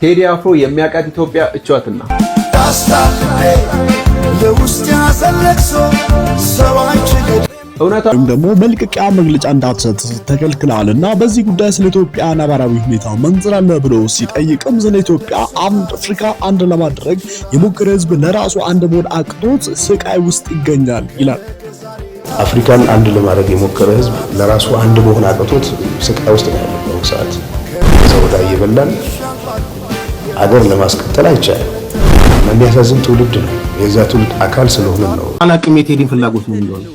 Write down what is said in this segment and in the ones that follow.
ቴዲ አፍሮ የሚያውቃት ኢትዮጵያ እቿትና እውነታውም ደግሞ መልቀቂያ መግለጫ እንዳትሰጥ ተከልክላለና በዚህ ጉዳይ ስለ ኢትዮጵያ ነባራዊ ሁኔታ መንዝራለ ብሎ ሲጠይቅም ስለ ኢትዮጵያ አፍሪካ አንድ ለማድረግ የሞከረ ህዝብ ለራሱ አንድ መሆን አቅቶት ስቃይ ውስጥ ይገኛል ይላል። አፍሪካን አንድ ለማድረግ የሞከረ ህዝብ ለራሱ አንድ መሆን አቅቶት ስቃይ ውስጥ ነው ያለው። ሰዓት ሰውዳ እየበላን አገር ለማስቀጠል አይቻልም። የሚያሳዝን ትውልድ ነው። የዛ ትውልድ አካል ስለሆነ ነው። አላቅም የቴዲን ፍላጎት ነው እንደሆነ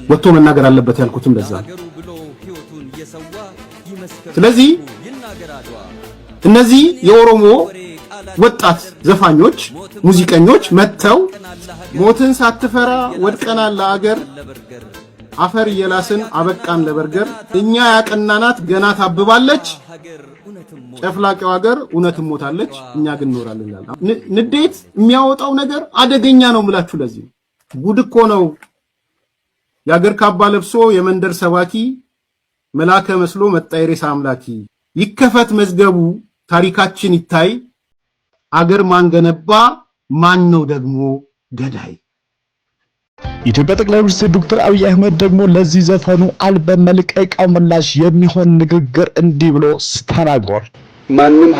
ወጥቶ መናገር አለበት ያልኩትም ለዛ። ስለዚህ እነዚህ የኦሮሞ ወጣት ዘፋኞች ሙዚቀኞች መተው ሞትን ሳትፈራ ወድቀናል ለአገር አፈር የላስን አበቃን ለበርገር እኛ ያቀናናት ገና ታብባለች ጨፍላቂው ሀገር እውነትም ሞታለች እኛ ግን እንኖራለን ይላል። ንዴት የሚያወጣው ነገር አደገኛ ነው ምላችሁ። ለዚህ ጉድ እኮ ነው። የአገር ካባ ለብሶ የመንደር ሰባኪ መላከ መስሎ መጣ የሬሳ አምላኪ። ይከፈት መዝገቡ ታሪካችን ይታይ አገር ማን ገነባ ማን ነው ደግሞ ገዳይ። የኢትዮጵያ ጠቅላይ ሚኒስትር ዶክተር አብይ አህመድ ደግሞ ለዚህ ዘፈኑ አልበም መልቀቂያ ምላሽ የሚሆን ንግግር እንዲህ ብሎ ተናግሯል። ማንም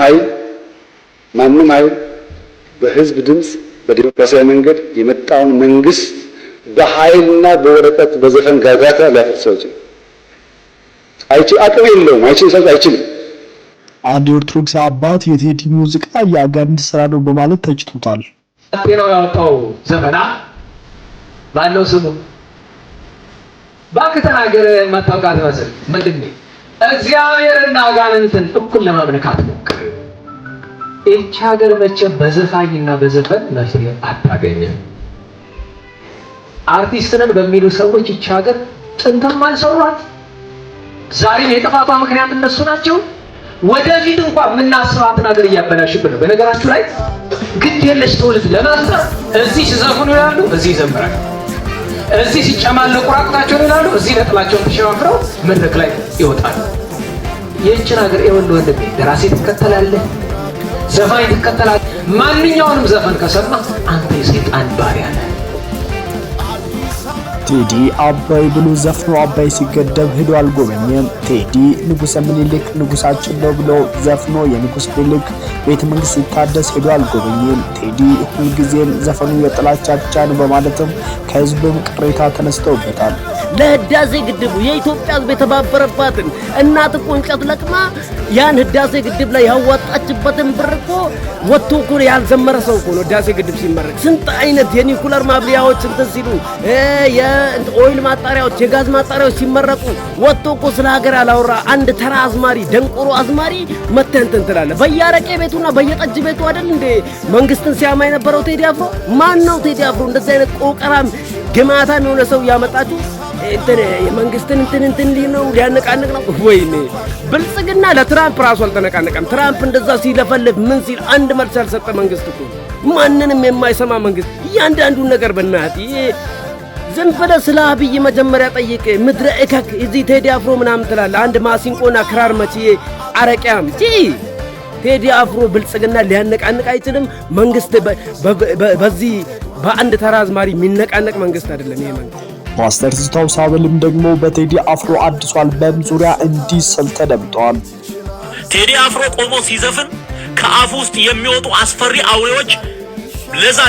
ኃይል በህዝብ ድምጽ በዲሞክራሲያዊ መንገድ የመጣውን መንግስት በኃይልና በወረቀት በዘፈን ጋጋታ ሊያፈርሰው ይችላል። አቅም የለውም፣ አይችልም። አንድ ኦርቶዶክስ አባት የቴዲ ሙዚቃ የአጋንንት ስራ ነው በማለት ተችቶታል። ነው ያወጣው ዘፈና ባለው ስሙ ባክ ተናገረ ማታውቃት መስል ምንድነው እግዚአብሔርና አጋንንትን እኩል ለማምለካት ሞክር። እቺ ሀገር መቼም በዘፋኝና በዘፈን መፍትሄ አታገኝም። አርቲስትንን በሚሉ ሰዎች እቺ ሀገር ጥንትም አልሰሯት፣ ዛሬም የጥፋቷ ምክንያት እነሱ ናቸው። ወደፊት እንኳን የምናስባትን ሀገር እያበላሽብን ነው። በነገራችሁ ላይ ግድ የለሽ ትውልድ ለማስጠር እዚህ ሲዘፍኑ ይላሉ፣ እዚህ ይዘምራሉ። እዚህ ሲጨማለቁ ራቁታቸውን ይላሉ፣ እዚህ ነጥላቸውን ተሸፋፍረው መድረክ ላይ ይወጣሉ። የእችን ሀገር ወንድሜ ደራሲ ትከተላለህ፣ ዘፋኝ ትከተላለህ። ማንኛውንም ዘፈን ከሰማ አንተ የሰይጣን ባሪያ ነህ። ቴዲ አባይ ብሎ ዘፍኖ አባይ ሲገደብ ሄዶ አልጎበኘም። ቴዲ ንጉሰ ምኒልክ ንጉሳችን ነው ብሎ ዘፍኖ የንጉስ ምኒልክ ቤተ መንግስት ሲታደስ ሄዶ አልጎበኘም። ቴዲ ሁልጊዜም ዘፈኑ የጥላቻ ብቻ ነው በማለትም ከህዝብም ቅሬታ ተነስተውበታል። ለህዳሴ ግድቡ የኢትዮጵያ ህዝብ የተባበረባትን እናት እኮ እንጨት ለቅማ ያን ህዳሴ ግድብ ላይ ያዋጣችበትን ብር እኮ ወጥቶ እኮ ያልዘመረ ሰው እኮ ነው። ህዳሴ ግድብ ሲመረቅ ስንት አይነት የኒኩለር ማብሊያዎች እንትን ሲሉ የኦይል ማጣሪያዎች የጋዝ ማጣሪያዎች ሲመረቁ ወጥቶ እኮ ስለ ሀገር ያላወራ አንድ ተራ አዝማሪ ደንቆሮ አዝማሪ መተንተን ትላለህ። በያረቄ ቤቱና በየጠጅ ቤቱ አይደል እንደ መንግስትን ሲያማ የነበረው ቴዲ አፍሮ። ማን ነው ቴዲ አፍሮ? እንደዚህ አይነት ቆቀራም ግማታም የሆነ ሰው ያመጣችሁ የመንግስትን እንትን ነው ሊያነቃነቅ ነው። ወይኔ ብልጽግና ለትራምፕ ራሱ አልተነቃነቀም። ትራምፕ እንደዛ ሲለፈልፍ ምን ሲል አንድ መልስ ያልሰጠ መንግስት እኮ ማንንም የማይሰማ መንግስት እያንዳንዱን ነገር በእናት ዝም ብለህ ስለ አብይ መጀመሪያ ጠይቅ። ምድረ እከክ እዚህ ቴዲ አፍሮ ምናምን ትላለህ። አንድ ማሲንቆና ክራር መቼ አረቂያም ቴዲ አፍሮ ብልጽግና ሊያነቃነቅ አይችልም። መንግስት በዚህ በአንድ ተራ አዝማሪ የሚነቃነቅ መንግስት አይደለም ይሄ መንግስት። ፓስተር ትዝታው ሳበልም ደግሞ በቴዲ አፍሮ አዲስ አልበም ዙሪያ እንዲህ ሲል ተደምጧል። ቴዲ አፍሮ ቆሞ ሲዘፍን ከአፉ ውስጥ የሚወጡ አስፈሪ አውሬዎች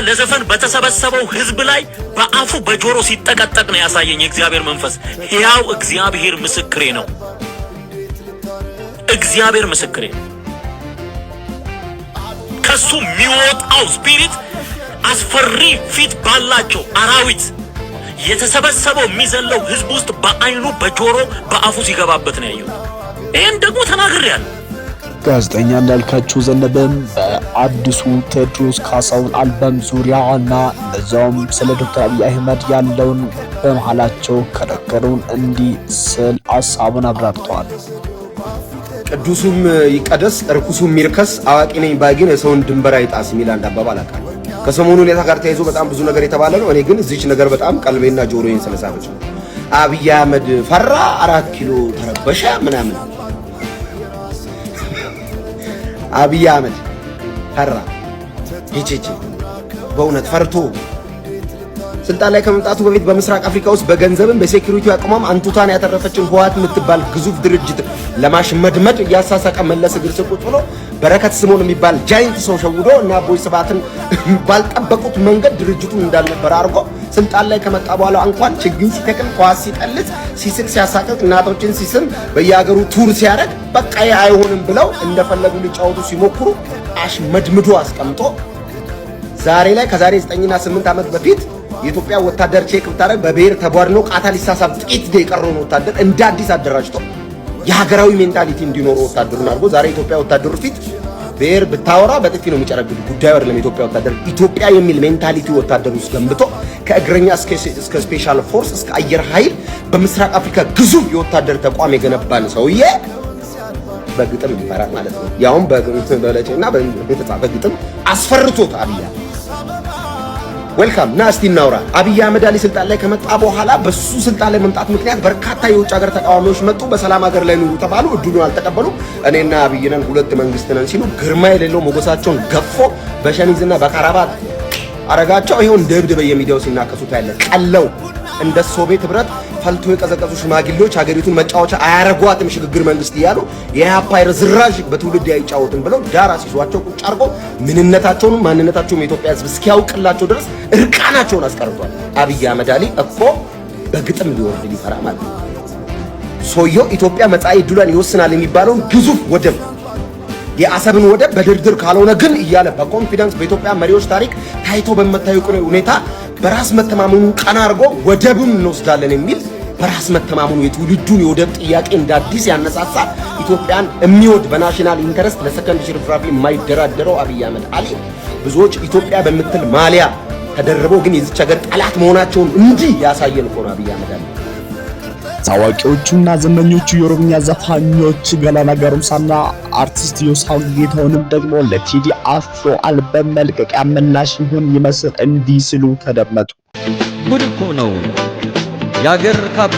ለዘፈን በተሰበሰበው ህዝብ ላይ በአፉ በጆሮ ሲጠቀጠቅ ነው ያሳየኝ እግዚአብሔር መንፈስ። ሕያው እግዚአብሔር ምስክሬ ነው። እግዚአብሔር ምስክሬ ነው። ከሱ የሚወጣው ስፒሪት አስፈሪ ፊት ባላቸው አራዊት የተሰበሰበው የሚዘለው ህዝብ ውስጥ በአይኑ በጆሮ በአፉ ሲገባበት ነው ያየው። ይሄን ደግሞ ተናግሬያለሁ። ጋዜጠኛ እንዳልካቸው ዘነበም በአዲሱ ቴዎድሮስ ካሳሁን አልበም ዙሪያና እንደዛውም ስለ ዶክተር አብይ አህመድ ያለውን በመሃላቸው ከረከሩን እንዲህ ስል ሐሳቡን አብራርተዋል። ቅዱሱም ይቀደስ ርኩሱም ይርከስ አዋቂ ነኝ ባይ ግን የሰውን ድንበር አይጣስ የሚል አንድ አባባል አለ። ከሰሞኑ ሁኔታ ጋር ተያይዞ በጣም ብዙ ነገር የተባለ ነው። እኔ ግን እዚች ነገር በጣም ቀልቤና ጆሮዬን ስለሳበች ነው። አብይ አህመድ ፈራ፣ 4 ኪሎ ተረበሸ ምናምን። አብይ አህመድ ፈራ ይቺ በእውነት ፈርቶ ስልጣን ላይ ከመምጣቱ በፊት በምስራቅ አፍሪካ ውስጥ በገንዘብም በሴኩሪቲ አቅሟም አንቱታን ያተረፈችን ህወሓት የምትባል ግዙፍ ድርጅት ለማሽመድመድ እያሳሳቀ መለስ እግር ስር ቁጭ ብሎ በረከት ስምኦን የሚባል ጃይንት ሰው ሸውዶ እና አቦይ ስብሃትን ባልጠበቁት መንገድ ድርጅቱን እንዳልነበረ አድርጎ ስልጣን ላይ ከመጣ በኋላ እንኳን ችግኝ ሲተክል ኳስ ሲጠልዝ ሲስቅ ሲያሳቅቅ እናቶችን ሲስም በየሀገሩ ቱር ሲያደርግ በቃ አይሆንም ብለው እንደፈለጉ ሊጫወቱ ሲሞክሩ አሽመድምዶ አስቀምጦ ዛሬ ላይ ከዛሬ 9 እና 8 ዓመት በፊት የኢትዮጵያ ወታደር ቼክ ብታረግ በብሔር ተቧድኖ ቃታ ሊሳሳብ ጥቂት የቀረውን ወታደር እንደ አዲስ አደራጅቶ የሀገራዊ ሜንታሊቲ እንዲኖር ወታደሩን አድርጎ ዛሬ ኢትዮጵያ ወታደሩ ፊት ብሔር ብታወራ በጥፊ ነው የሚጨረግዱ። ጉዳዩ አይደለም። ኢትዮጵያ ወታደር ኢትዮጵያ የሚል ሜንታሊቲ ወታደሩ ውስጥ ገንብቶ ከእግረኛ እስከ ስፔሻል ፎርስ እስከ አየር ኃይል በምስራቅ አፍሪካ ግዙፍ የወታደር ተቋም የገነባን ሰውዬ በግጥም ይፈራል ማለት ነው። ያውም በለጭና በተጻፈ ግጥም አስፈርቶት አብይ ዌልካም ና እስቲ እናውራ። አብይ አህመድ አሊ ስልጣን ላይ ከመጣ በኋላ በሱ ስልጣን ላይ መምጣት ምክንያት በርካታ የውጭ ሀገር ተቃዋሚዎች መጡ። በሰላም ሀገር ላይ ኑሩ ተባሉ። እድሉን አልተቀበሉ። እኔና አብይ ነን ሁለት መንግስት ነን ሲሉ ግርማ የሌለው ሞገሳቸውን ገፎ በሸሚዝና በካራባት አረጋቸው። ይሄው እንደ እብድ በየሚዲያው ሲናከሱ ታያለ። ቀለው እንደ ሶቪየት ህብረት ፈልቶ የቀዘቀዙ ሽማግሌዎች ሀገሪቱን መጫወቻ አያረጓትም ሽግግር መንግስት እያሉ የኢህአፓይ ርዝራዥ በትውልድ አይጫወትም ብለው ዳር አስይዟቸው ቁጭ አርጎ ምንነታቸውን ማንነታቸውን የኢትዮጵያ ህዝብ እስኪያውቅላቸው ድረስ እርቃናቸውን አስቀርቷል። አብይ አህመድ አሊ እኮ በግጥም ሊወርድ ሊፈራ ማለት ነው። ሰውየው ኢትዮጵያ መጻኢ ዕድሏን ይወስናል የሚባለውን ግዙፍ ወደብ የአሰብን ወደብ በድርድር ካልሆነ ግን እያለ በኮንፊደንስ በኢትዮጵያ መሪዎች ታሪክ ታይቶ በመታየቁ ሁኔታ በራስ መተማመኑን ቀና አርጎ ወደቡን እንወስዳለን የሚል በራስ መተማመኑ የትውልዱን የወደብ ጥያቄ እንደ አዲስ ያነሳሳ ኢትዮጵያን የሚወድ በናሽናል ኢንተረስት ለሰከንድ ሽርፍራፊ የማይደራደረው አብይ አህመድ አሊ ብዙዎች ኢትዮጵያ በምትል ማሊያ ተደርበው ግን የዚች ሀገር ጠላት መሆናቸውን እንዲህ ያሳየን እኮ ነው አብይ አህመድ አሊ። ታዋቂዎቹና ዘመኞቹ የኦሮምኛ ዘፋኞች ገላና ገሩምሳና አርቲስት ዮሳው ጌታሁንም ደግሞ ለቴዲ አፍሮ አልበም መልቀቂያ ምላሽ ይሆን ይመስል እንዲህ ሲሉ ተደመጡ። ጉድ እኮ ነው ያገር ካፕ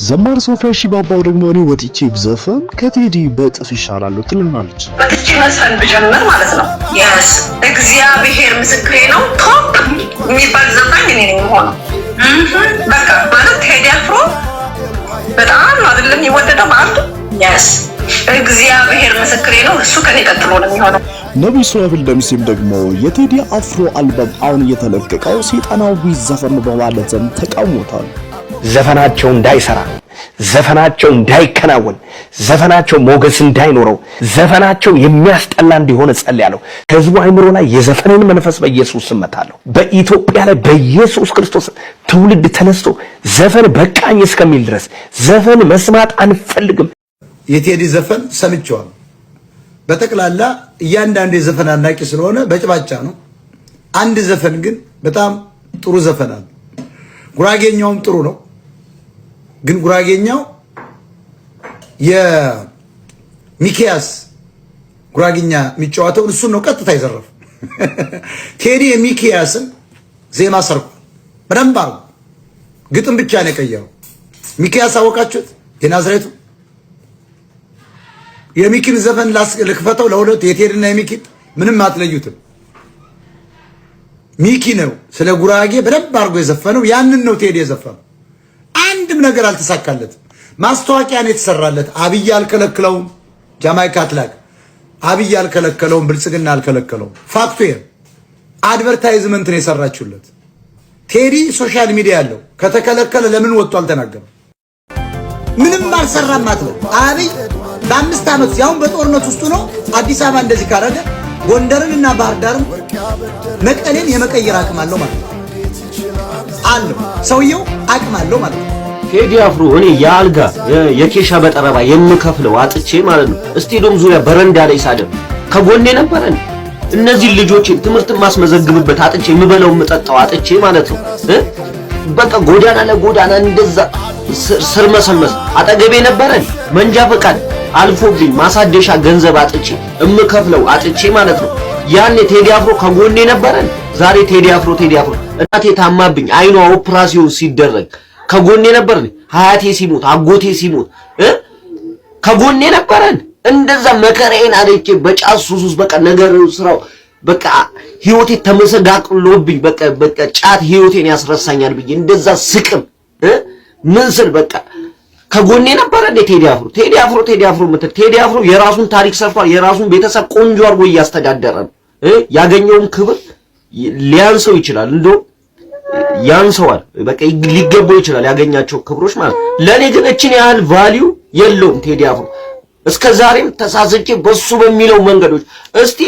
ዘማር ሶፊያ ሺባባው ደግሞ እኔ ወጥቼ ብዘፈን ከቴዲ በጥፍ ይሻላል ትልናለች። ወጥቼ መሰን ብጀምር ማለት ነው ያስ እግዚአብሔር ምስክሬ ነው ቶፕ የሚባል ዘፋኝ እኔ ነኝ የምሆነው። በቃ ማለት ቴዲ አፍሮ በጣም አይደለም የወደደው ማለት ያስ እግዚአብሔር ምስክሬ ነው እሱ ከኔ ቀጥሎ ነው የሚሆነው። ነብዩ ሱራፌል ደምሴም ደግሞ የቴዲ አፍሮ አልበም አሁን እየተለቀቀው ሰይጣናዊ ዘፈን በማለትም ተቃውሞታል። ዘፈናቸው እንዳይሰራ፣ ዘፈናቸው እንዳይከናወን፣ ዘፈናቸው ሞገስ እንዳይኖረው፣ ዘፈናቸው የሚያስጠላ እንዲሆን ጸልያለሁ። ከህዝቡ አይምሮ ላይ የዘፈንን መንፈስ በኢየሱስ ስም መታለሁ። በኢትዮጵያ ላይ በኢየሱስ ክርስቶስ ትውልድ ተነስቶ ዘፈን በቃኝ እስከሚል ድረስ ዘፈን መስማት አንፈልግም። የቴዲ ዘፈን ሰምቼዋለሁ። በጠቅላላ እያንዳንዱ የዘፈን አድናቂ ስለሆነ በጭባጫ ነው። አንድ ዘፈን ግን በጣም ጥሩ ዘፈን አለ። ጉራጌኛውም ጥሩ ነው። ግን ጉራጌኛው የሚኪያስ ጉራጌኛ የሚጫወተው እሱ ነው ቀጥታ ይዘረፍ። ቴዲ የሚኪያስን ዜማ ሰርቋል። በደንብ አሉ። ግጥም ብቻ ነው የቀየረው። ሚኪያስ አወቃችሁት? የናዝሬቱ የሚኪን ዘፈን ልክፈተው ለሁለት የቴዲና የሚኪን ምንም አትለዩትም። ሚኪ ነው ስለ ጉራጌ በደንብ አድርጎ የዘፈነው። ያንን ነው ቴዲ የዘፈነው። አንድም ነገር አልተሳካለትም። ማስታወቂያ ነው የተሰራለት። አብይ አልከለከለውም። ጃማይካ አትላክ አብይ አልከለከለውም። ብልጽግና አልከለከለውም። ፋክቱ ይሄ አድቨርታይዝመንት ነው የሰራችሁለት። ቴዲ ሶሻል ሚዲያ ያለው ከተከለከለ ለምን ወጥቶ አልተናገረም? ምንም አልሰራም አትለው። አብይ በ5 ዓመት ያውን በጦርነት ውስጥ ነው አዲስ አበባ እንደዚህ ካረገ ጎንደርን እና ባህር ዳርን መቀሌን የመቀየር አቅም አለው ማለት ነው። አለው ሰውየው አቅም አለው ማለት ነው። ቴዲ አፍሮ እኔ የአልጋ የኬሻ በጠረባ የምከፍለው አጥቼ ማለት ነው ስቴዲየም ዙሪያ በረንዳ ላይ ሳደር ከጎኔ ነበረን። እነዚህ ልጆችን ትምህርት ማስመዘግብበት አጥቼ የምበለው የምጠጣው አጥቼ ማለት ነው በቃ ጎዳና ለጎዳና እንደዛ ስር መሰመስ አጠገቤ ነበረን። መንጃ ፈቃድ አልፎብኝ ማሳደሻ ገንዘብ አጥቼ እምከፍለው አጥቼ ማለት ነው። ያኔ ቴዲ አፍሮ ከጎኔ ነበረን። ዛሬ ቴዲ አፍሮ እናቴ ታማብኝ አይኗ ኦፕራሲዮን ሲደረግ ከጎኔ ነበረን። ሀያቴ ሲሞት አጎቴ ሲሞት ከጎኔ ነበረን። እንደዛ መከራዬን አለቼ በጫት ሱስ በቃ ነገር ስራው በቃ ህይወቴ ተመሰጋቅሎብኝ በቃ ጫት ህይወቴን ያስረሳኛል ብዬ እንደዛ ስቅም ምን ስል በቃ ከጎኔ ነበረ ቴዲ አፍሮ ምትል ቴዲ አፍሮ የራሱን ታሪክ ሰርቷል። የራሱን ቤተሰብ ቆንጆ አድርጎ እያስተዳደረ ነው። ያገኘውን ክብር ሊያንሰው ይችላል፣ እንደው ያንሰዋል፣ በቃ ሊገባው ይችላል ያገኛቸው ክብሮች ማለት። ለኔ ግን እችን ያህል ቫልዩ የለውም ቴዲ አፍሮ። እስከ ዛሬም ተሳስቼ በሱ በሚለው መንገዶች እስቲ